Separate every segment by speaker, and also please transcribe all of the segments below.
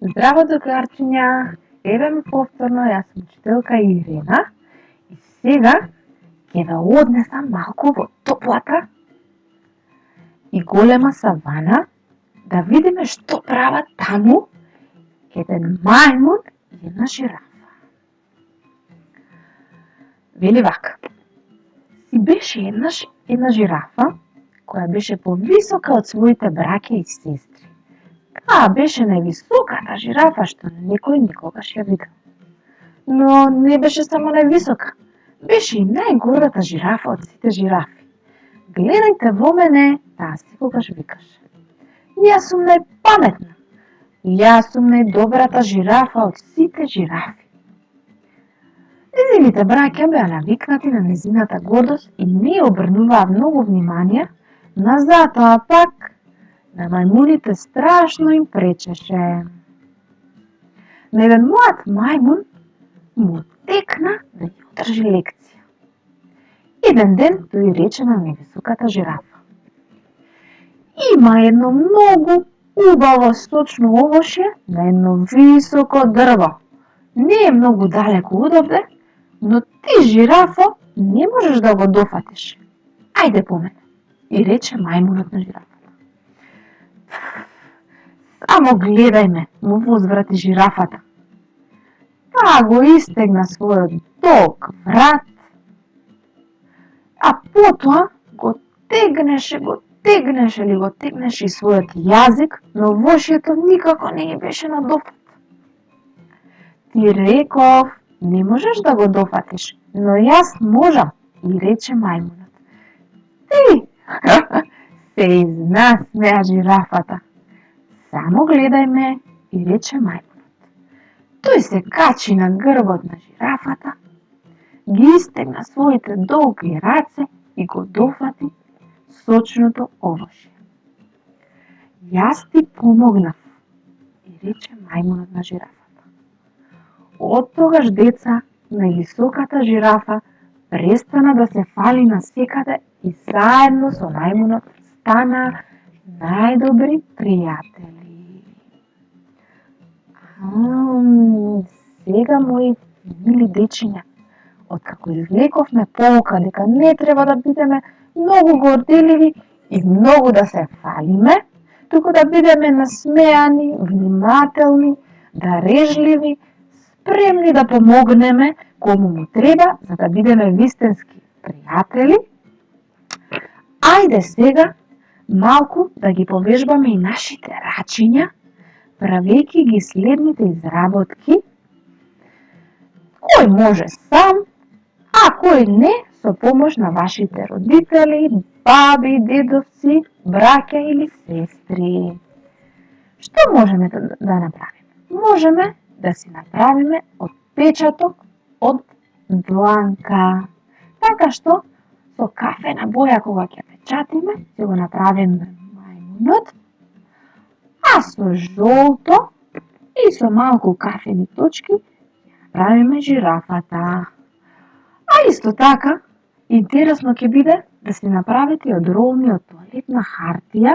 Speaker 1: Здраво, другарчиња! Еве ме повторно, јас сум учителка Ирена и сега ќе ве однесам малку во топлата и голема савана да видиме што прават таму еден мајмун и една жирафа. Вели вака: си беше еднаш една жирафа која беше повисока од своите браќа и сестри. Таа беше највисоката жирафа што некој никогаш ја видел. Но не беше само највисока, беше и најгордата жирафа од сите жирафи. Гледајте во мене, таа секогаш викаше. Јас сум најпаметна. Јас сум најдобрата жирафа од сите жирафи. Незините браќа беа навикнати на незината гордост и не обрнуваа многу внимание, на затоа пак на мајмуните страшно им пречеше. На еден млад мајмун му текна да ја одржи лекција. Еден ден тој рече на највисоката жирафа: има едно многу убаво сочно овошје на едно високо дрво. Не е многу далеку од овде, но ти, жирафо, не можеш да го дофатиш. Ајде по мене, и рече мајмунот на жирафата. Само гледај ме, му возврати жирафата. Таа го истегна својот долг врат, а потоа го тегнеше и својот јазик, но вошјето никако не ја беше на дофат. Ти реков, не можеш да го дофатиш, но јас можам, и рече мајмунот. Ти, се изнасмеа жирафата. Само гледај ме, и рече мајмунот. Тој се качи на грбот на жирафата, ги истегна своите долги раце и го дофати сочното овошје. Јас ти помогнав, и рече мајмунот на жирафата. Од тогаш, деца, највисоката жирафа престана да се фали на секаде и заедно со мајмунот стана најдобри пријатели. Сега, мои мили дечиња, откако извлековме поука дека не треба да бидеме многу горделиви и многу да се фалиме, туку да бидеме насмеани, внимателни, дарежливи, спремни да помогнеме кому му треба, за да бидеме вистински пријатели. Ајде сега малку да ги повежбаме и нашите рачиња, правејќи ги следните изработки. Кој може сам, а кој не со помош на вашите родители, баби, дедовци, браќа или сестри. Што можеме да направиме? Можеме да си направиме отпечаток од дланка. Така што со кафена боја кога ќе печатиме, ќе го направиме мајмунот, а со жолто и со малку кафени точки ќе направиме жирафата. А исто така, интересно ќе биде да си направите од ролни од тоалетна хартија,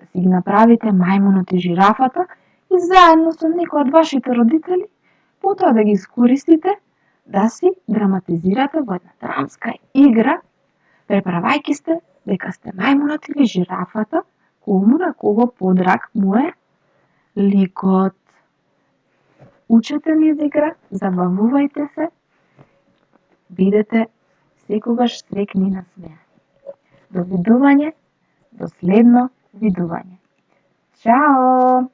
Speaker 1: да си ги направите мајмунот и жирафата и заедно со некој од вашите родители потоа да ги искористите да си драматизирате во една драмска игра, преправајќи се дека сте мајмунот или жирафата, кому на кого подраг му е ликот. Учете низ игра, забавувајте се, бидете секогаш среќни и насмеани. До видување, до следно видување. Чао!